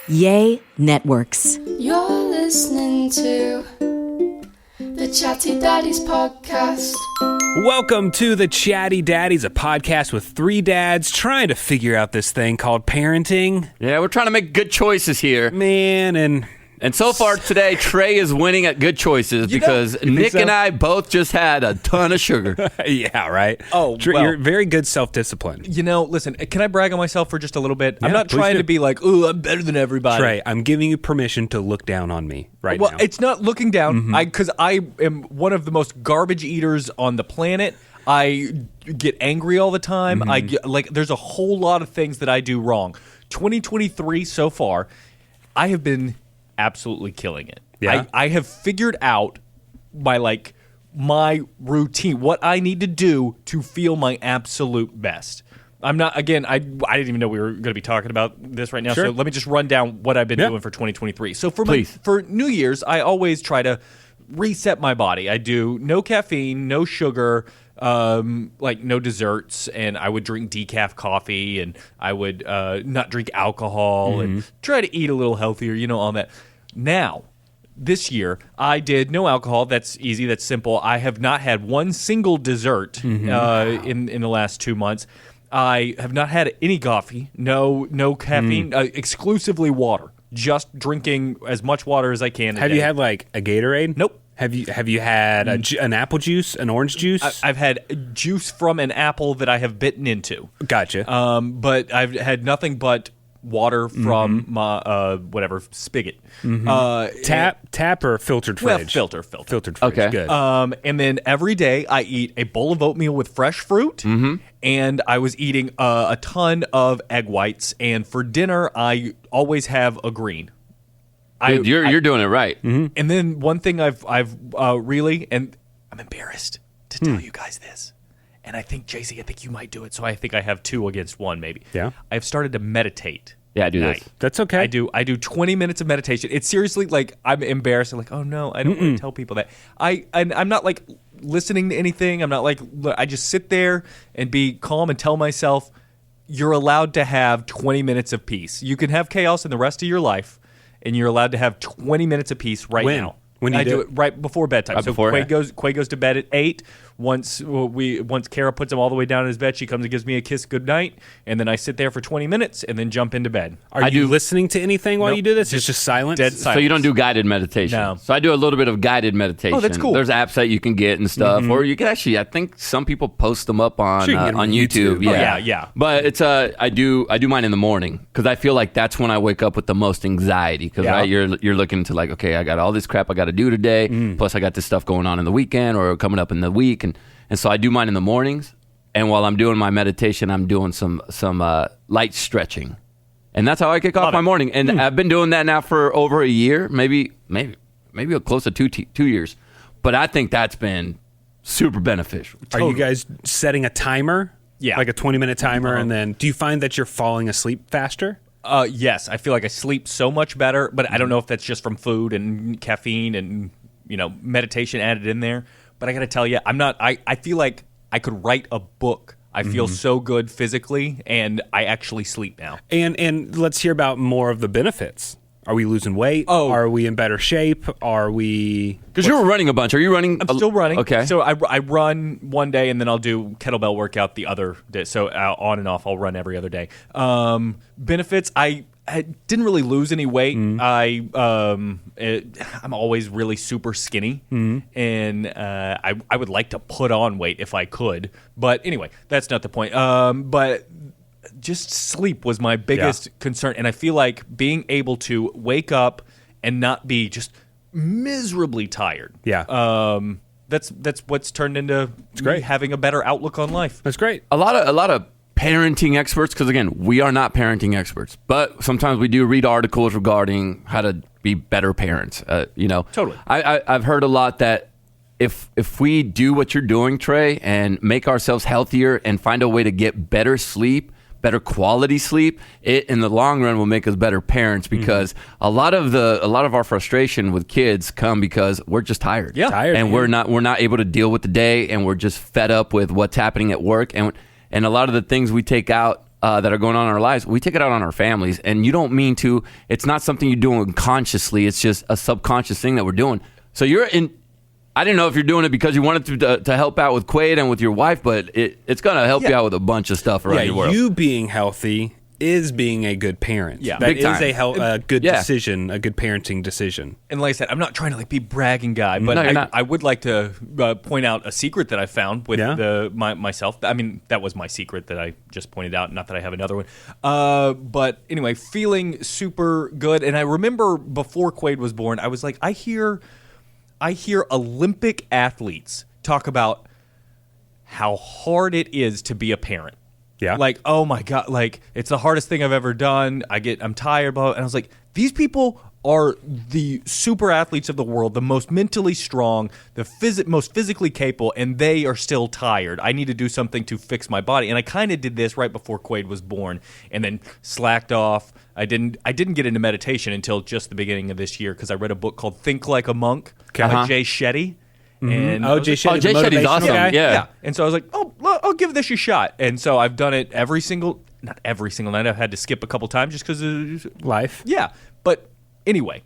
Yay Networks. You're listening to the Chatty Daddies podcast. Welcome to the Chatty Daddies, a podcast with three dads trying to figure out this thing called parenting. Yeah, we're trying to make good choices here. Man, And so far today, Trey is winning at good choices because Nick and I both just had a ton of sugar. yeah, right? Oh, well. You're very good self-discipline. You know, listen, can I brag on myself for just a little bit? I'm Yeah, not please trying do. to be like, ooh, I'm better than everybody. Trey, I'm giving you permission to look down on me right Well, now. it's not looking down, because I am one of the most garbage eaters on the planet. I get angry all the time. There's a whole lot of things that I do wrong. 2023 so far, I have been absolutely killing it. Yeah? I have figured out my routine, what I need to do to feel my absolute best. I'm not, again, I didn't even know we were going to be talking about this right now, Sure. so let me just run down what I've been Yeah. doing for 2023. So for Please. for New Year's, I always try to reset my body. I do no caffeine, no sugar, no desserts, and I would drink decaf coffee, and I would not drink alcohol, and try to eat a little healthier, all that. Now, this year, I did no alcohol. That's easy. That's simple. I have not had one single dessert in the last 2 months. I have not had any coffee, no caffeine, exclusively water. Just drinking as much water as I can. Have you had like a Gatorade? Nope. Have you had an apple juice, an orange juice? I've had juice from an apple that I have bitten into. Gotcha. But I've had nothing but water from my spigot. Tap or filtered Well, fridge? filter. Filtered fridge. Okay. Good. And then every day I eat a bowl of oatmeal with fresh fruit, and I was eating a ton of egg whites. And for dinner, I always have a green. Dude, you're doing it right. And then one thing I've really, and I'm embarrassed to tell you guys this, and I think, JC, I think you might do it, so I think I have 2 against 1 maybe. Yeah. I've started to meditate. Yeah, I do night. this. That's okay. I do 20 minutes of meditation. It's seriously like I'm embarrassed. I'm like, oh no, I don't want to tell people that. I'm not like listening to anything. I'm not like, I just sit there and be calm and tell myself, you're allowed to have 20 minutes of peace. You can have chaos in the rest of your life, and you're allowed to have 20 minutes of peace right When? now. When do you I do do it? it right before bedtime. Right So before? Quay goes to bed at 8. Once Kara puts him all the way down in his bed, she comes and gives me a kiss goodnight, and then I sit there for 20 minutes and then jump into bed. Are you listening to anything while Nope. you do this? It's just silence? Dead So silence. you don't do guided meditation. No. So I do a little bit of guided meditation. Oh, that's cool. There's apps that you can get and stuff, or you can actually. I think some people post them up on Sure, you can get them on on YouTube. YouTube. Oh, yeah. But it's I do mine in the morning because I feel like that's when I wake up with the most anxiety. Because Yeah. you're looking to like, okay, I got all this crap I got to do today. Plus I got this stuff going on in the weekend or coming up in the week, and so I do mine in the mornings. And while I'm doing my meditation, I'm doing some light stretching, and that's how I kick off my morning. And I've been doing that now for over a year, maybe close to 2 years. But I think that's been super beneficial. Are you guys setting a timer? Yeah. Like a 20-minute timer, and then do you find that you're falling asleep faster? Yes, I feel like I sleep so much better, but I don't know if that's just from food and caffeine and meditation added in there. But I got to tell you, I feel like I could write a book. I feel so good physically, and I actually sleep now. And let's hear about more of the benefits. Are we losing weight? Oh. Are we in better shape? Are we... Because you were running a bunch. Are you running? I'm still running. Okay. So I run one day, and then I'll do kettlebell workout the other day. So on and off, I'll run every other day. Benefits, I didn't really lose any weight. I'm always really super skinny, and I would like to put on weight if I could. But anyway, that's not the point. But just sleep was my biggest concern, and I feel like being able to wake up and not be just miserably tired. Yeah. That's what's turned into great. me having a better outlook on life. That's great. a lot of parenting experts, because again, we are not parenting experts, but sometimes we do read articles regarding how to be better parents. Totally. I've heard a lot that if we do what you're doing, Trey, and make ourselves healthier and find a way to get better sleep, better quality sleep, it in the long run will make us better parents, because a lot of our frustration with kids come because we're just tired. Yeah. Tired, and man. we're not able to deal with the day, and we're just fed up with what's happening at work, and a lot of the things we take out that are going on in our lives, we take it out on our families. And you don't mean to. It's not something you're doing consciously. It's just a subconscious thing that we're doing. So you're in. I didn't know if you're doing it because you wanted to help out with Quaid and with your wife, but it's going to help you out with a bunch of stuff around your world. You being healthy is being a good parent. Yeah. That Big is time. a good Yeah. decision, a good parenting decision. And like I said, I'm not trying to be bragging guy, but No, you're not. I would like to point out a secret that I found with myself. I mean, that was my secret that I just pointed out. Not that I have another one. But anyway, feeling super good. And I remember before Quaid was born, I was like, I hear Olympic athletes talk about how hard it is to be a parent. Yeah. Like, oh my God, like it's the hardest thing I've ever done. I'm tired, blah. And I was like, these people are the super athletes of the world, the most mentally strong, the most physically capable, and they are still tired. I need to do something to fix my body. And I kind of did this right before Quaid was born and then slacked off. I didn't get into meditation until just the beginning of this year because I read a book called Think Like a Monk by Jay Shetty. And I was Jay like, Shetty's Jay Shetty's motivational awesome. guy? Yeah. And so I was like, oh, I'll give this a shot. And so I've done it not every single night. I've had to skip a couple times just because of Life. yeah. But anyway,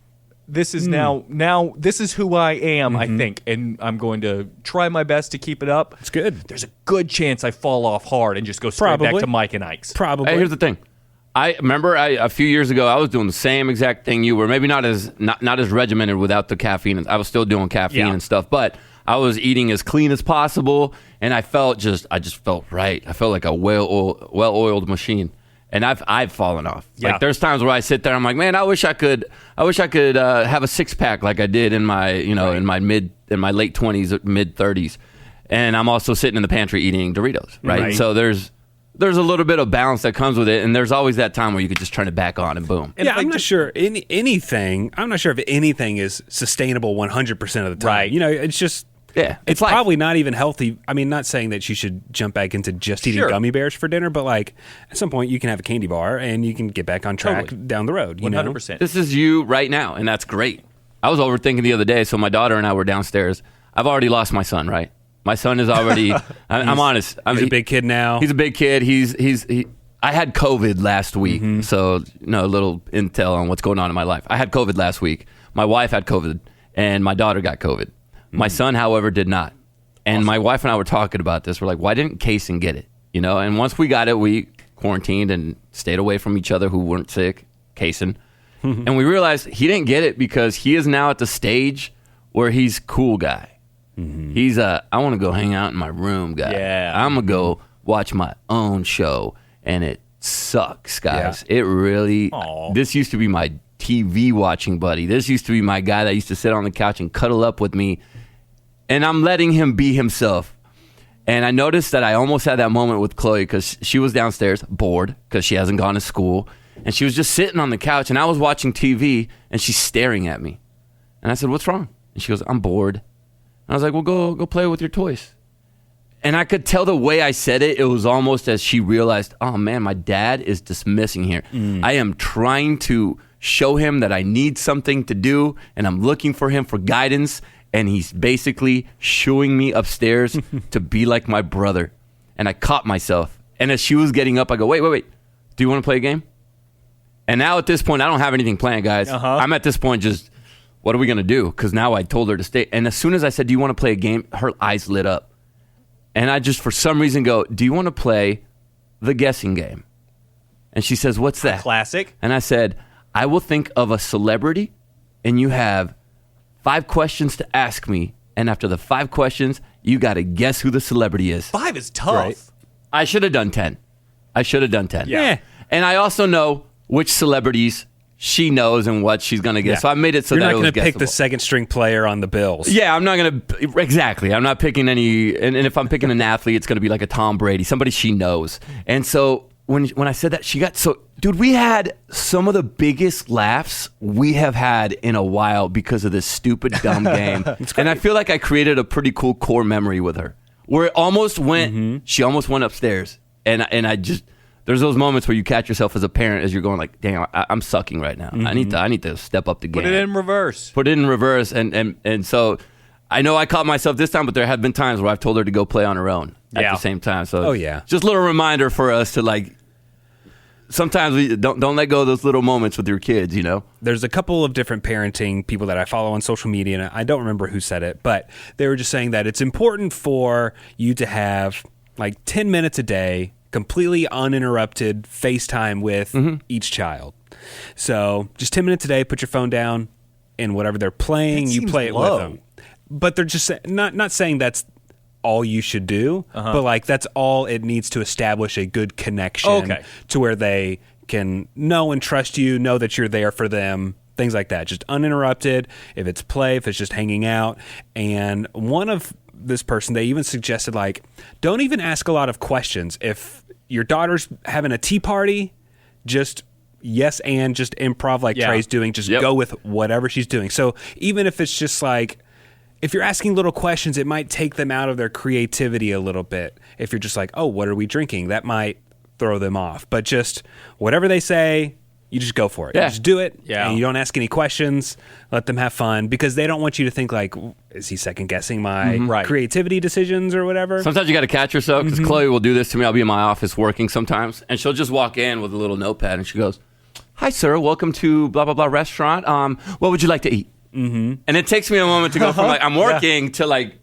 this is now this is who I am, I think. And I'm going to try my best to keep it up. It's good. There's a good chance I fall off hard and just go straight back Probably. to Mike and Ike's. Probably. Hey, here's the thing. I remember a few years ago, I was doing the same exact thing you were. Maybe not as regimented without the caffeine. I was still doing caffeine and stuff, but I was eating as clean as possible, and I just felt right. I felt like a well-oiled machine, and I've fallen off. Yeah. Like there's times where I sit there, I'm like, man, I wish I could have a 6-pack like I did in my in my late 20s, mid 30s, and I'm also sitting in the pantry eating Doritos, right? So there's a little bit of balance that comes with it, and there's always that time where you could just turn it back on and boom. And Yeah, I'm not sure anything. I'm not sure if anything is sustainable 100% of the time. Right. You know, it's just. Yeah, It's life. probably not even healthy. I mean, not saying that you should jump back into just eating Sure. gummy bears for dinner, but like at some point you can have a candy bar and you can get back on track Totally. down the road. You know? 100%. This is you right now, and that's great. I was overthinking the other day, so my daughter and I were downstairs. I've already lost my son, right? My son is already. I'm honest. He's a big kid now. He's a big kid. I had COVID last week, so a little intel on what's going on in my life. I had COVID last week. My wife had COVID, and my daughter got COVID. My son, however, did not. And my wife and I were talking about this. We're like, why didn't Kaysen get it? And once we got it, we quarantined and stayed away from each other who weren't sick, Kaysen. And we realized he didn't get it because he is now at the stage where he's cool guy. He's I want to go hang out in my room guy. Yeah. I'm going to go watch my own show. And it sucks, guys. It really, this used to be my TV watching buddy. This used to be my guy that used to sit on the couch and cuddle up with me. And I'm letting him be himself. And I noticed that I almost had that moment with Chloe because she was downstairs bored because she hasn't gone to school. And she was just sitting on the couch and I was watching TV and she's staring at me. And I said, what's wrong? And she goes, I'm bored. And I was like, well, go play with your toys. And I could tell the way I said it, it was almost as she realized, oh man, my dad is dismissing here. I am trying to show him that I need something to do and I'm looking for him for guidance. And he's basically shooing me upstairs to be like my brother. And I caught myself. And as she was getting up, I go, wait. Do you want to play a game? And now at this point, I don't have anything planned, guys. I'm at this point just, what are we going to do? Because now I told her to stay. And as soon as I said, do you want to play a game? Her eyes lit up. And I just, for some reason, go, do you want to play the guessing game? And she says, what's that? Classic. And I said, I will think of a celebrity, and you have 5 questions to ask me. And after the 5 questions, you got to guess who the celebrity is. 5 is tough. Right. I should have done 10. Yeah. And I also know which celebrities she knows and what she's going to guess. Yeah. So I made it so You're that not it was going to pick the guessable. second string player on the Bills. Yeah, I'm not going to. Exactly. I'm not picking any. And if I'm picking an athlete, it's going to be like a Tom Brady, somebody she knows. And so when I said that, she got so. Dude, we had some of the biggest laughs we have had in a while because of this stupid, dumb game. And I feel like I created a pretty cool core memory with her where it almost went. She almost went upstairs. And I just. There's those moments where you catch yourself as a parent as you're going like, damn, I'm sucking right now. I need to step up the game. Put it in reverse. Put it in reverse. And so I know I caught myself this time, but there have been times where I've told her to go play on her own at the same time. So Oh, yeah. just a little reminder for us to like sometimes we don't let go of those little moments with your kids, you know? There's a couple of different parenting people that I follow on social media, and I don't remember who said it, but they were just saying that it's important for you to have like 10 minutes a day, completely uninterrupted FaceTime with each child. So just 10 minutes a day, put your phone down, and whatever they're playing, That you seems play it low. with them. But they're just not saying that's all you should do, but like that's all it needs to establish a good connection to where they can know and trust you, know that you're there for them, things like that. Just uninterrupted. If it's play, if it's just hanging out. And one of this person, they even suggested like, don't even ask a lot of questions. If your daughter's having a tea party, just yes and just improv like Trey's doing. Just go with whatever she's doing. So even if it's just like, if you're asking little questions, it might take them out of their creativity a little bit. If you're just like, oh, what are we drinking? That might throw them off. But just whatever they say, you just go for it. Yeah. You just do it, Yeah. and you don't ask any questions. Let them have fun, because they don't want you to think like, is he second guessing my Right. creativity decisions or whatever? Sometimes you got to catch yourself, because Chloe will do this to me. I'll be in my office working sometimes, and she'll just walk in with a little notepad, and she goes, "Hi, sir. Welcome to blah, blah, blah restaurant. What would you like to eat?" Mm-hmm. And it takes me a moment to go from like, I'm working to like,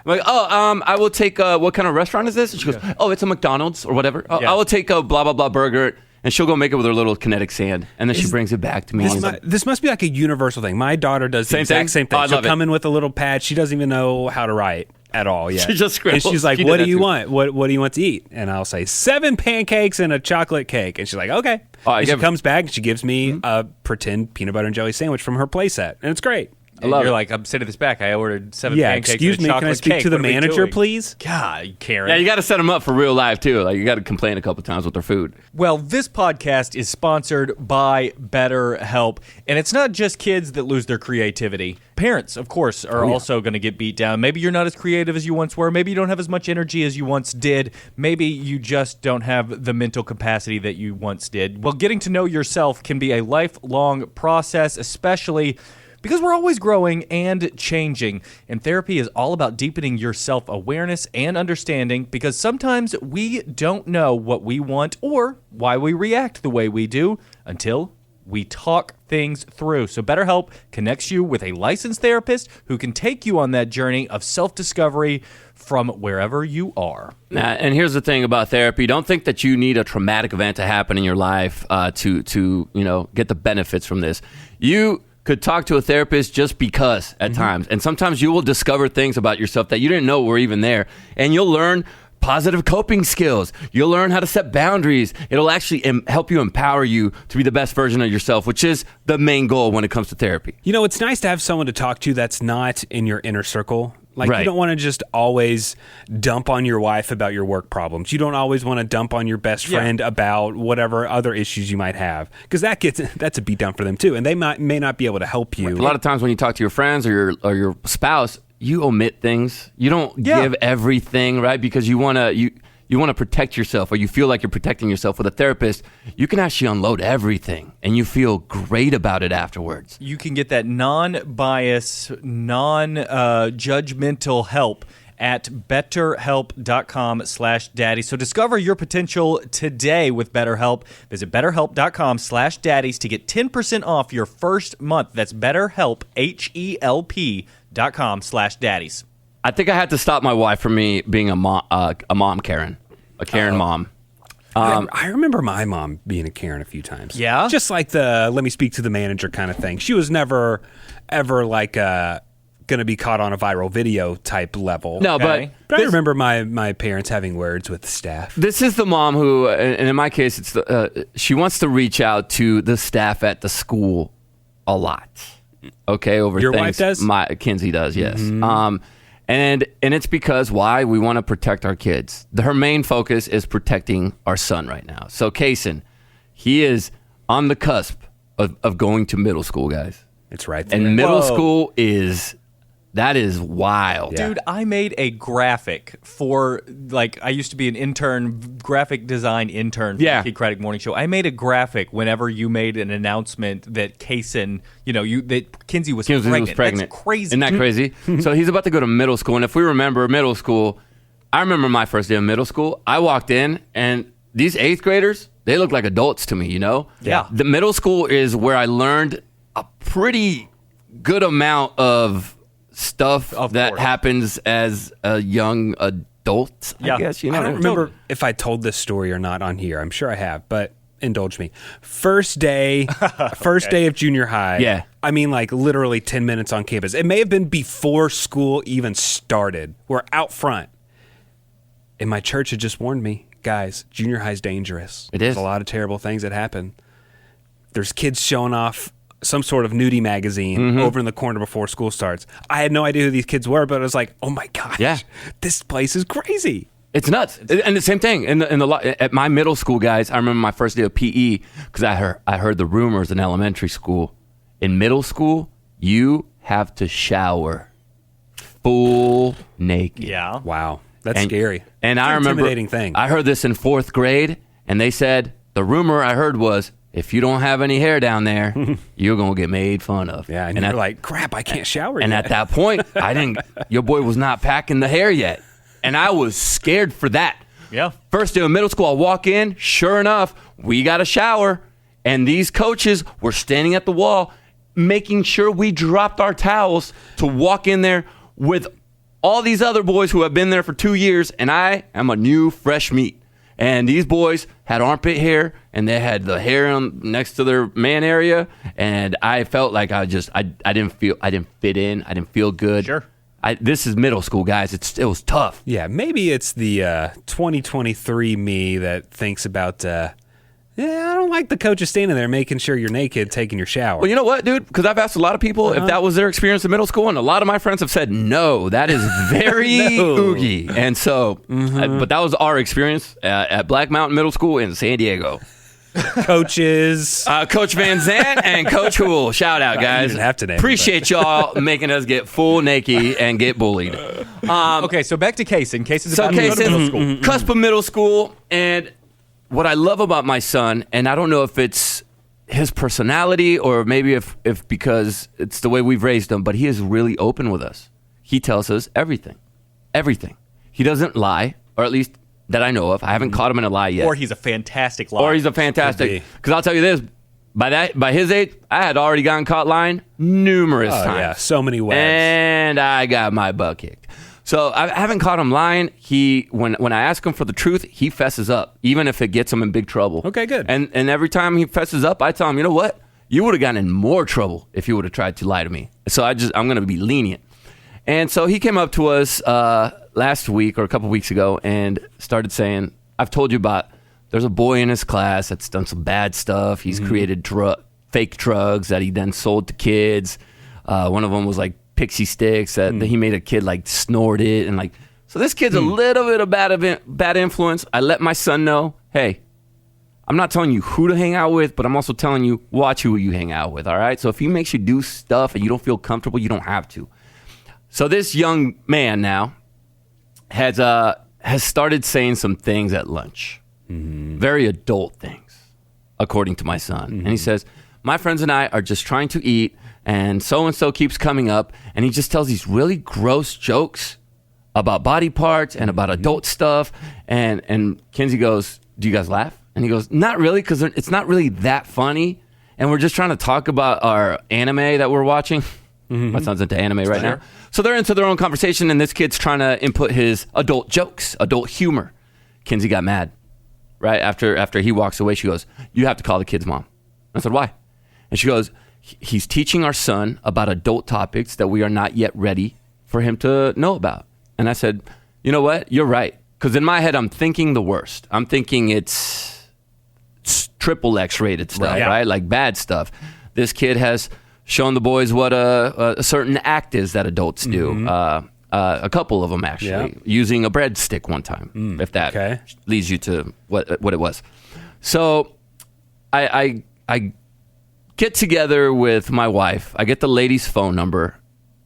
I'm like, I will take, what kind of restaurant is this? And she goes, oh, it's a McDonald's or whatever. Oh, I will take a blah, blah, blah burger. And she'll go make it with her little kinetic sand. And then she brings it back to me. This must be like a universal thing. My daughter does the Same exact thing? same thing. Oh, I She'll love it. come in with a little pad. She doesn't even know how to write at all yet. She just scribbles. And she's like, She did what do that you too. want? What do you want to eat? And I'll say 7 pancakes and a chocolate cake. And she's like, okay. Oh, I And she give- comes back and she gives me a pretend peanut butter and jelly sandwich from her playset. And it's great. And love you're it. like, I'm sending this back. I ordered 7 Yeah, pancakes excuse and a me. chocolate Can I speak cake. to the What are we manager, doing? please? God, Karen. Yeah, you got to set them up for real life, too. Like, you got to complain a couple times with their food. Well, this podcast is sponsored by BetterHelp, and it's not just kids that lose their creativity. Parents, of course, are also going to get beat down. Maybe you're not as creative as you once were. Maybe you don't have as much energy as you once did. Maybe you just don't have the mental capacity that you once did. Well, getting to know yourself can be a lifelong process, especially because we're always growing and changing, and therapy is all about deepening your self-awareness and understanding, because sometimes we don't know what we want or why we react the way we do until we talk things through. So BetterHelp connects you with a licensed therapist who can take you on that journey of self-discovery from wherever you are. And here's the thing about therapy. Don't think that you need a traumatic event to happen in your life to get the benefits from this. You could talk to a therapist just because at times. And sometimes you will discover things about yourself that you didn't know were even there. And you'll learn positive coping skills. You'll learn how to set boundaries. It'll actually help you, empower you to be the best version of yourself, which is the main goal when it comes to therapy. You know, it's nice to have someone to talk to that's not in your inner circle. Like, Right. you don't want to just always dump on your wife about your work problems. You don't always want to dump on your best friend about whatever other issues you might have, because that's a beatdown for them too, and they may not be able to help you. A lot of times when you talk to your friends or your spouse, you omit things. You don't give everything, right? Because you want to protect yourself, or you feel like you're protecting yourself. With a therapist, you can actually unload everything, and you feel great about it afterwards. You can get that non-bias, non-judgmental help at betterhelp.com/daddy. So discover your potential today with BetterHelp. Visit betterhelp.com/daddies to get 10% off your first month. That's BetterHelp, HELP.com/daddies. I think I had to stop my wife from me being a mom Karen, a Karen mom. I remember my mom being a Karen a few times. Yeah? Just like the let me speak to the manager kind of thing. She was never, ever like going to be caught on a viral video type level. No, Okay. But I remember my parents having words with the staff. This is the mom who, and in my case, it's she wants to reach out to the staff at the school a lot. Okay, over Your things. wife does? Kinsey does, yes. And it's because why? We want to protect our kids. Her main focus is protecting our son right now. So Kaysen, he is on the cusp of going to middle school, guys. It's right there. And middle Whoa. school is wild. Yeah. Dude, I made a graphic for, like, I used to be an intern, graphic design intern for Yeah. the Kid Craddock Morning Show. I made a graphic whenever you made an announcement that Kaysen, that Kinsey was Kinsey pregnant. was pregnant. That's crazy. Isn't that crazy? So he's about to go to middle school. And if we remember middle school, I remember my first day of middle school. I walked in and these 8th graders, they look like adults to me, you know? Yeah. The middle school is where I learned a pretty good amount of stuff that course. happens as a young adult, I Yeah. guess. You know, I don't remember if I told this story or not on here. I'm sure I have, but indulge me. First day of junior high. Yeah. I mean, like literally 10 minutes on campus. It may have been before school even started. We're out front. And my church had just warned me, guys, junior high is dangerous. It is. There's a lot of terrible things that happen. There's kids showing off some sort of nudie magazine over in the corner before school starts. I had no idea who these kids were, but I was like, oh my gosh, Yeah. this place is crazy. It's nuts. And the same thing at my middle school, guys. I remember my first day of PE because I heard the rumors in elementary school. In middle school, you have to shower full naked. Yeah. Wow. That's scary. And It's I an remember intimidating thing. I heard this in 4th grade, and they said the rumor I heard was if you don't have any hair down there, you're gonna get made fun of. Yeah, and you're like, crap, I can't shower And yet. at that point, your boy was not packing the hair yet. And I was scared for that. Yeah. First day of middle school, I walk in, sure enough, we got a shower. And these coaches were standing at the wall, making sure we dropped our towels to walk in there with all these other boys who have been there for 2 years. And I am a new fresh meat. And these boys had armpit hair, and they had the hair next to their man area. And I felt like I didn't fit in. I didn't feel good. Sure. This is middle school, guys. It was tough. Yeah, maybe it's the 2023 me that thinks about, I don't like the coaches standing there making sure you're naked taking your shower. Well, you know what, dude? Because I've asked a lot of people if that was their experience in middle school, and a lot of my friends have said, no, that is very No. oogie. And so, but that was our experience at Black Mountain Middle School in San Diego. Coaches. Coach Van Zant and Coach Hool. Shout out, guys. didn't have to name Appreciate y'all making us get full naked and get bullied. Okay, so back to Kaysen. Kaysen's So about to go to middle Kaysen, school. cusp of middle school, and what I love about my son, and I don't know if it's his personality or maybe if because it's the way we've raised him, but he is really open with us. He tells us everything. He doesn't lie, or at least that I know of. I haven't caught him in a lie yet. Or he's a fantastic liar. Or he's a Could fantastic. be. Because I'll tell you this, by his age, I had already gotten caught lying numerous Oh, times. yeah, so many ways. And I got my butt kicked. So I haven't caught him lying. When I ask him for the truth, he fesses up, even if it gets him in big trouble. Okay, good. And every time he fesses up, I tell him, you know what? You would have gotten in more trouble if you would have tried to lie to me. So I'm going to be lenient. And so he came up to us last week or a couple weeks ago and started saying, I've told you about, there's a boy in his class that's done some bad stuff. He's created fake drugs that he then sold to kids. One of them was like pixie sticks that he made a kid like snort it. And like, so this kid's a little bit of bad influence. I let my son know, hey, I'm not telling you who to hang out with, but I'm also telling you, watch who you hang out with, all right? So if he makes you do stuff and you don't feel comfortable, you don't have to. So this young man now has started saying some things at lunch, very adult things, according to my son. And he says, my friends and I are just trying to eat, and so-and-so keeps coming up, and he just tells these really gross jokes about body parts and about adult stuff. And Kinsey goes, do you guys laugh? And he goes, not really, because it's not really that funny. And we're just trying to talk about our anime that we're watching. My son's into anime right now. So they're into their own conversation, and this kid's trying to input his adult jokes, adult humor. Kinsey got mad. Right after he walks away, she goes, you have to call the kid's mom. I said, why? And she goes, he's teaching our son about adult topics that we are not yet ready for him to know about. And I said, you know what? You're right. Because in my head, I'm thinking the worst. I'm thinking it's triple X rated stuff, right? Like bad stuff. This kid has shown the boys what a certain act is that adults do. A couple of them actually, using a breadstick one time, if that leads you to what it was. So I get together with my wife. I get the lady's phone number,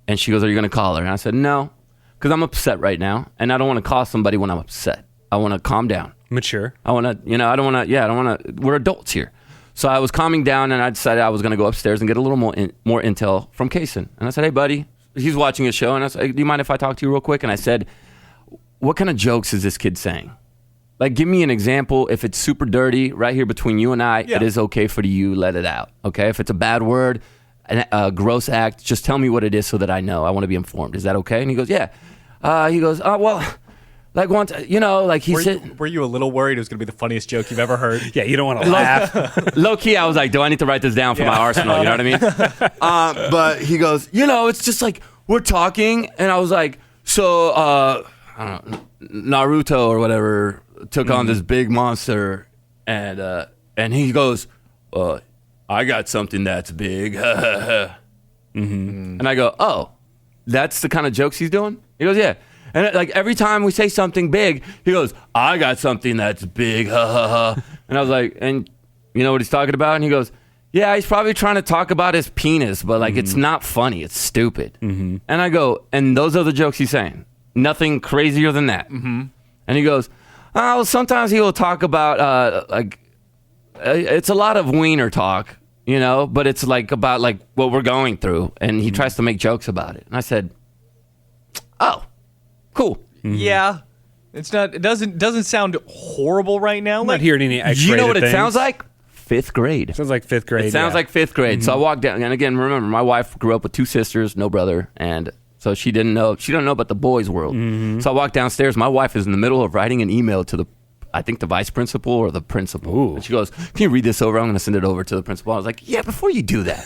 and she goes, are you going to call her? And I said, no, because I'm upset right now, and I don't want to call somebody when I'm upset. I want to calm down. Mature. I want to, I don't want to, we're adults here. So I was calming down, and I decided I was going to go upstairs and get a little more intel from Kaysen. And I said, hey, buddy, he's watching a show, and I said, do you mind if I talk to you real quick? And I said, what kind of jokes is this kid saying? Like, give me an example. If it's super dirty, right here between you and I, Yeah. it is okay for you, let it out. Okay? If it's a bad word, a gross act, just tell me what it is so that I know. I want to be informed. Is that okay? And he goes, yeah. He goes, well, like once, like he said. Were you a little worried it was going to be the funniest joke you've ever heard? Yeah, you don't want to laugh. Low key, I was like, do I need to write this down for my arsenal? You know what I mean? But he goes, it's just like we're talking. And I was like, so, I don't know, Naruto or whatever took on this big monster. And he goes, I got something that's big. And I go, oh, that's the kind of jokes he's doing? He goes, yeah. And like every time we say something big, he goes, I got something that's big. And I was like, and you know what he's talking about? And he goes, yeah, he's probably trying to talk about his penis, but like it's not funny. It's stupid. And I go, and those are the jokes he's saying. Nothing crazier than that. And he goes, oh, sometimes he will talk about it's a lot of wiener talk, but it's like about like what we're going through. And he tries to make jokes about it. And I said, oh, cool. Yeah. It's not. It doesn't sound horrible right now. I'm not hearing any X-rated You know what it things. sounds like? Fifth grade. Sounds like fifth grade. It sounds like fifth grade. So I walked down, and again, remember, my wife grew up with 2 sisters, no brother, and so she didn't know about the boys' world. So I walked downstairs. My wife is in the middle of writing an email to I think the vice principal or the principal. Ooh. And she goes, can you read this over? I'm going to send it over to the principal. I was like, yeah, before you do that,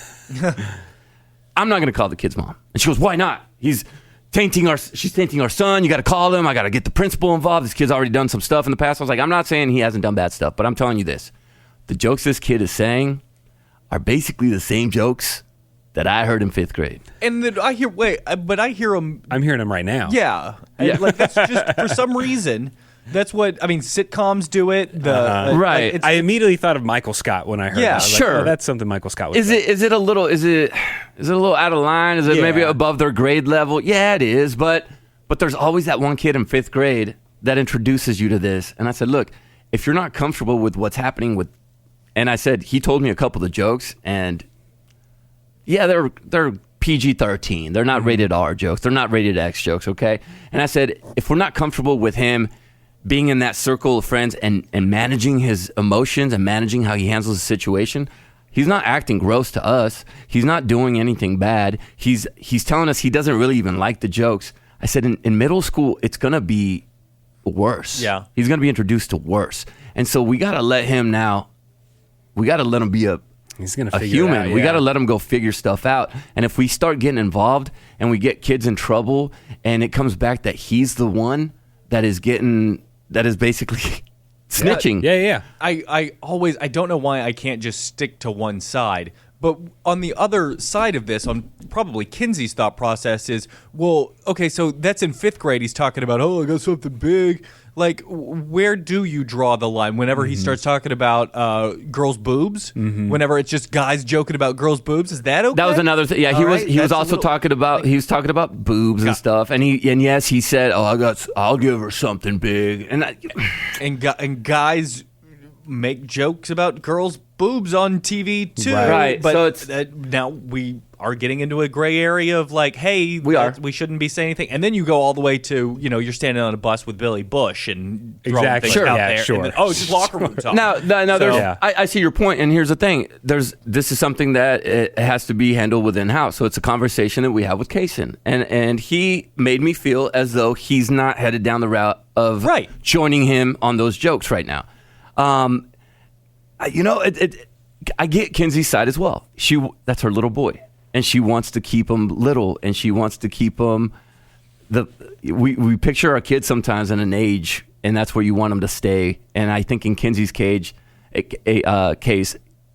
I'm not going to call the kid's mom. And she goes, why not? She's tainting our son. You got to call him. I got to get the principal involved. This kid's already done some stuff in the past. I was like, I'm not saying he hasn't done bad stuff, but I'm telling you this. The jokes this kid is saying are basically the same jokes that I heard in 5th grade. And then I hear him. I'm hearing them right now. Yeah. Like that's just for some reason. That's what I mean. Sitcoms do it. Right. Like, I immediately thought of Michael Scott when I heard that. I was like, sure. oh, that's something Michael Scott would Is say. it a little out of line? Is it maybe above their grade level? Yeah, it is. But there's always that one kid in 5th grade that introduces you to this. And I said, look, if you're not comfortable with what's happening with, and I said, he told me a couple of jokes, and yeah, they're PG-13. They're not rated R jokes. They're not rated X jokes, okay? And I said, if we're not comfortable with him being in that circle of friends and managing his emotions and managing how he handles the situation, he's not acting gross to us. He's not doing anything bad. He's telling us he doesn't really even like the jokes. I said, in middle school, it's going to be worse. Yeah. He's going to be introduced to worse. And so we got to let him now, we got to let him be He's going to a figure human. it out. We got to let him go figure stuff out. And if we start getting involved and we get kids in trouble and it comes back that he's the one that is basically snitching. Yeah. I don't know why I can't just stick to one side. But on the other side of this, on probably Kinsey's thought process is, well, okay, so that's in 5th grade. He's talking about, oh, I got something big. Like, where do you draw the line? Whenever he starts talking about girls' boobs, whenever it's just guys joking about girls' boobs, is that okay? That was another thing. Yeah, he was also talking about boobs and stuff. And yes, he said, "Oh, I'll give her something big." And guys make jokes about girls' boobs on TV too. Right. But So it's now we are getting into a gray area of like, hey, we shouldn't be saying anything. And then you go all the way to, you're standing on a bus with Billy Bush and throwing Exactly. things Sure. out Yeah, there. sure. And then, it's just locker room talk. No, So- I see your point, and here's the thing: this is something that it has to be handled within house. So it's a conversation that we have with Kaysen, and he made me feel as though he's not headed down the route of joining him on those jokes right now. I get Kinsey's side as well. That's her little boy, and she wants to keep him little, and she wants to keep him. We picture our kids sometimes in an age, and that's where you want them to stay. And I think in Kinsey's case,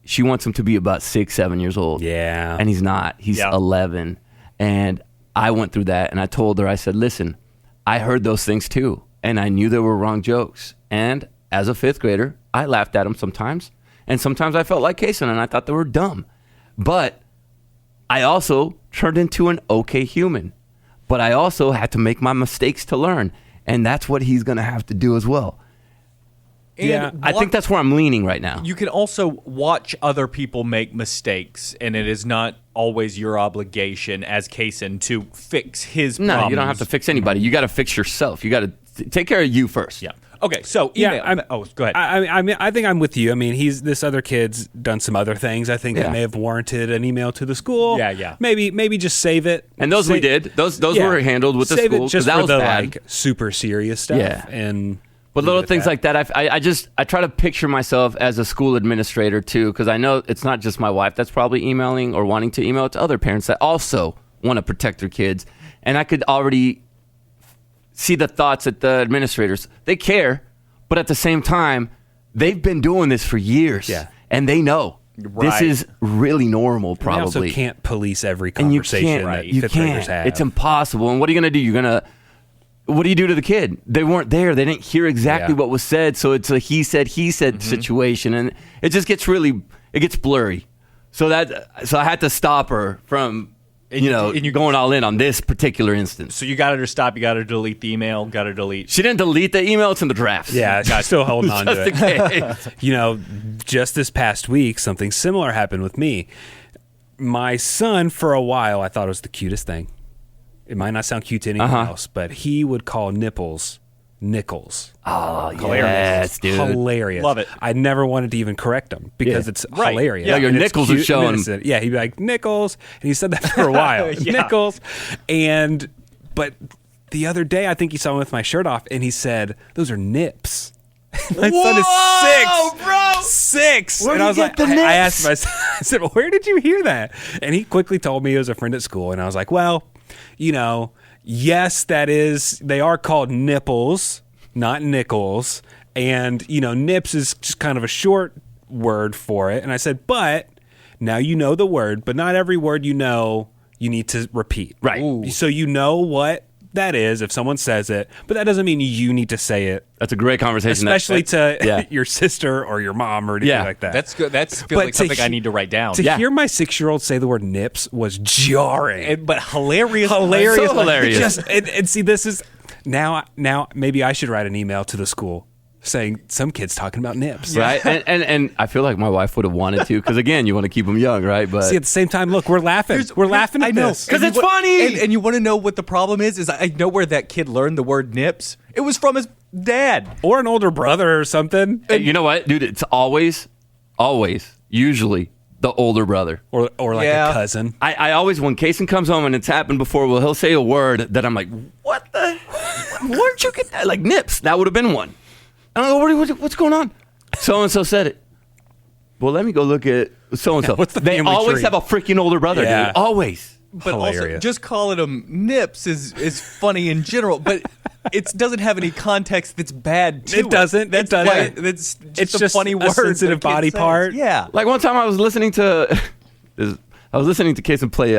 she wants him to be about 6-7 years old. Yeah, and he's not. He's 11, and I went through that, and I told her, I said, listen, I heard those things too, and I knew they were wrong jokes, and as a 5th grader, I laughed at them sometimes, and sometimes I felt like Kaysen, and I thought they were dumb. But I also turned into an okay human. But I also had to make my mistakes to learn, and that's what he's going to have to do as well. And I think that's where I'm leaning right now. You can also watch other people make mistakes, and it is not always your obligation as Kaysen to fix his problems. No, you don't have to fix anybody. You got to fix yourself. You got to take care of you first. Yeah. Okay, so email. Yeah, go ahead. I mean, I think I'm with you. I mean, this other kid's done some other things. I think Yeah. that may have warranted an email to the school. Yeah. Maybe just save it. And those we did. Those were handled with the save school it just that for was the bad. like super serious stuff. Yeah. And But leave little it at things like that, I try to picture myself as a school administrator too, because I know it's not just my wife that's probably emailing or wanting to email. It's other parents that also want to protect their kids, and I could already see the thoughts at the administrators. They care, but at the same time, they've been doing this for years, Yeah. and they know Right. this is really normal. They also Probably, can't police every and you conversation can't. that You fifth graders can't. have. It's impossible. And what are you going to do? What do you do to the kid? They weren't there. They didn't hear exactly Yeah. what was said. So it's a he said situation, and it just gets blurry. So I had to stop her from, And you- going all in on this particular instance. So you got to stop. You got to delete the email. Got to delete. She didn't delete the email. It's in the drafts. Yeah, she's still holding on to Just it. in case. You know, just this past week, something similar happened with me. My son, for a while, I thought it was the cutest thing. It might not sound cute to anyone else, but he would call nipples nickels. Oh, yes, dude. Hilarious. Love it. I never wanted to even correct him because Yeah. it's Right. hilarious. Yeah, your And it's nickels are cute and showing. innocent. Yeah, he'd be like, nickels. And he said that for a while. Yeah. Nickels. But the other day, I think he saw me with my shirt off and he said, those are nips. My son is 6. bro. 6. Where'd and I you was get like, the I nips? asked my son, I said, well, where did you hear that? And he quickly told me it was a friend at school. And I was like, well, yes, they are called nipples, not nickels. And, nips is just kind of a short word for it. And I said, but now you know the word, but not every word you need to repeat. Right. Ooh. So you know what that is if someone says it, but that doesn't mean you need to say it. That's a great conversation. Especially to yeah. your sister or your mom or anything Yeah. like that. That's good. That's feels But like to something I he- need to write down. To Yeah. hear my 6-year-old say the word nips was jarring. But hilarious. hilarious. So hilarious. And see, this is now maybe I should write an email to the school saying some kid's talking about nips. Right, and I feel like my wife would have wanted to, because again, you want to keep them young, right? But See, at the same time, look, we're laughing. We're laughing at I know. this. 'Cause And it's you wa- funny! And you want to know what the problem is? I know where that kid learned the word nips. It was from his dad. Or an older brother or something. Hey, you know what, dude? It's always, usually the older brother. Or like Yeah. a cousin. I always, when Kason comes home and it's happened before, he'll say a word that I'm like, what the? Where'd you get that? Like nips. That would have been one. And I go, what's going on? So and so said it. Well, let me go look at so and so. What's the They family always tree? have a freaking older brother, Yeah. dude. Always. But Hilarious. also, just calling them nips is funny in general. But it doesn't have any context that's bad to it. It doesn't. That's It doesn't. why that's just It's a just funny a word. sensitive that kid body says. part. Yeah. Like one time I was listening to Kason play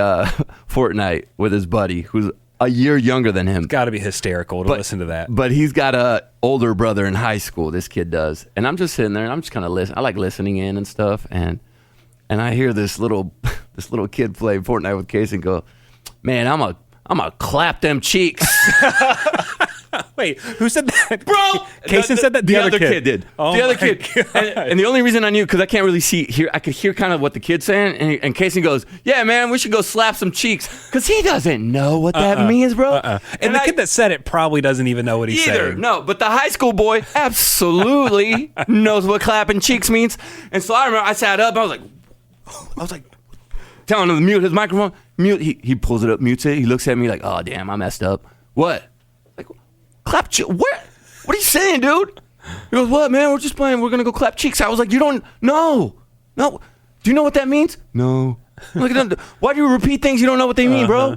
Fortnite with his buddy who's a year younger than him. Got to be hysterical to listen to that. But he's got a older brother in high school. This kid does, and I'm just sitting there and I'm just kind of listening. I like listening in and stuff, and I hear this little kid play Fortnite with Case and go, "Man, I'm a clap them cheeks." Wait, who said that? Bro, Kason said that? The other kid did. Oh the other my kid. And the only reason I knew, because I can't really hear, I could hear kind of what the kid's saying, and Kason goes, "Yeah, man, we should go slap some cheeks," because he doesn't know what that means, bro. And the kid that said it probably doesn't even know what he's Either. saying. No, but the high school boy absolutely knows what clapping cheeks means. And so I remember I sat up, I was like, telling him to mute his microphone. Mute. He pulls it up, mutes it. He looks at me like, "Oh, damn, I messed up." What? Like, clap cheeks? What are you saying, dude? He goes, "What, man? We're just playing. We're going to go clap cheeks." I was like, "You don't know. No. Do you know what that means?" "No." I'm like, "Why do you repeat things you don't know what they mean, bro?"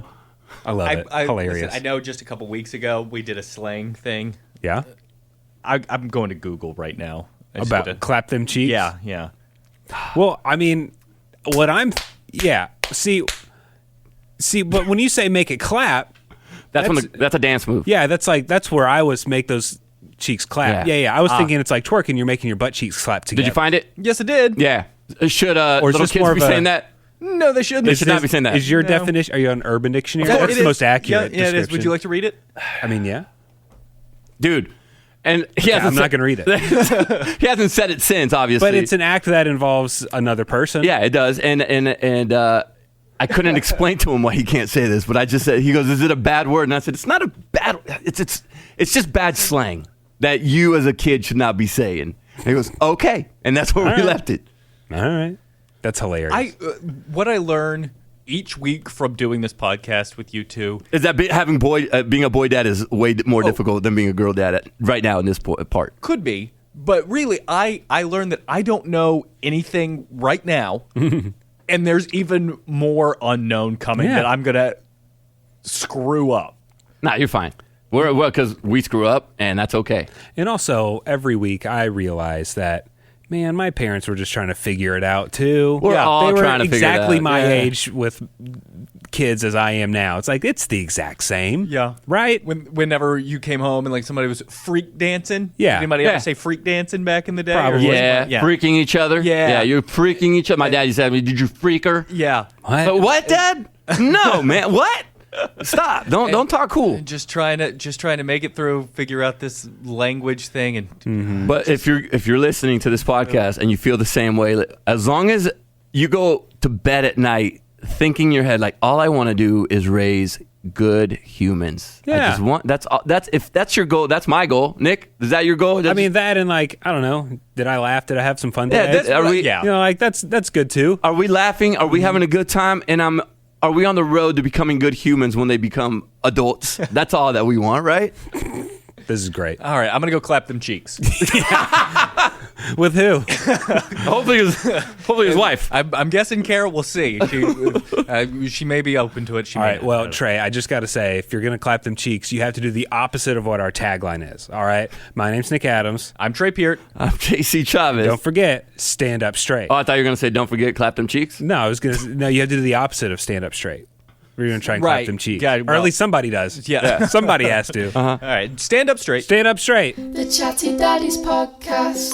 I love it. Hilarious. Listen, I know just a couple weeks ago we did a slang thing. Yeah? I'm going to Google right now. I just About had to- clap them cheeks? Yeah. Well, I mean, See, but when you say make it clap, That's a dance move. yeah, that's where I was make those cheeks clap. Yeah. Yeah. I was thinking it's like twerking. You're making your butt cheeks clap together. Did you find it? Yes, it did. Yeah. Should Or is little this kids more be of a- saying that? No, they shouldn't. They should not be saying that. Is your No. definition? Are you on Urban Dictionary? Yeah, What's it the is. most accurate? Yeah, it is. Would description? you like to read it? I mean, yeah. Dude. And I'm not going to read it. He hasn't said it since, obviously. But it's an act that involves another person. Yeah, it does. And I couldn't explain to him why he can't say this, but I just said, he goes, "Is it a bad word?" And I said, "It's not a bad, it's just bad slang." that you as a kid should not be saying. And he goes, okay. And that's where we left it. All right. That's hilarious. What I learn each week from doing this podcast with you two is that being a boy dad is way more difficult than being a girl dad right now in this part. Could be, but really, I learned that I don't know anything right now, and there's even more unknown coming that I'm gonna screw up. Nah, you're fine. Well, because we screw up, and that's okay. And also, every week I realize that, man, my parents were just trying to figure it out too. We're all they were trying to figure it out. exactly my age with kids as I am now. It's like it's the exact same. Yeah. Right? Whenever you came home and like somebody was freak dancing. Yeah. Did anybody Yeah. ever say freak dancing back in the day? Probably. Or Yeah, freaking each other. Yeah. You're freaking each other. My dad used to ask me, did you freak her? Yeah. But what, Dad? No, man. What? Stop. Don't talk cool. Just trying to make it through, figure out this language thing, and But if you're listening to this podcast and you feel the same way, as long as you go to bed at night thinking in your head like, all I want to do is raise good humans. Yeah. I just want if that's your goal, that's my goal. Nick, is that your goal? I mean, that and like, I don't know, did I laugh? Did I have some fun Yeah, today? that's- You know, like that's good too. Are we laughing? Are we having a good time? And are we on the road to becoming good humans when they become adults? That's all that we want, right? This is great. all right, I'm gonna go clap them cheeks. With who? Hopefully his wife. I'm guessing Carol. We'll see. She may be open to it. She All may right. not. Well, Trey, I just got to say, if you're going to clap them cheeks, you have to do the opposite of what our tagline is. All right. My name's Nick Adams. I'm Trey Peart. I'm JC Chavez. Don't forget, stand up straight. Oh, I thought you were going to say, don't forget, clap them cheeks. No, I was going to. No, you have to do the opposite of stand up straight. We're going to try and clap Right. them cheeks. Yeah, Or well- at least somebody does. Yeah. Somebody has to. All right, stand up straight. Stand up straight. The Chatty Daddies Podcast.